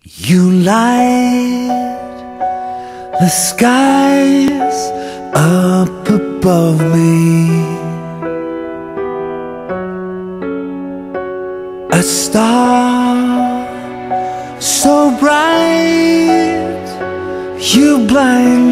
You light the skies up above me, a star so bright you blind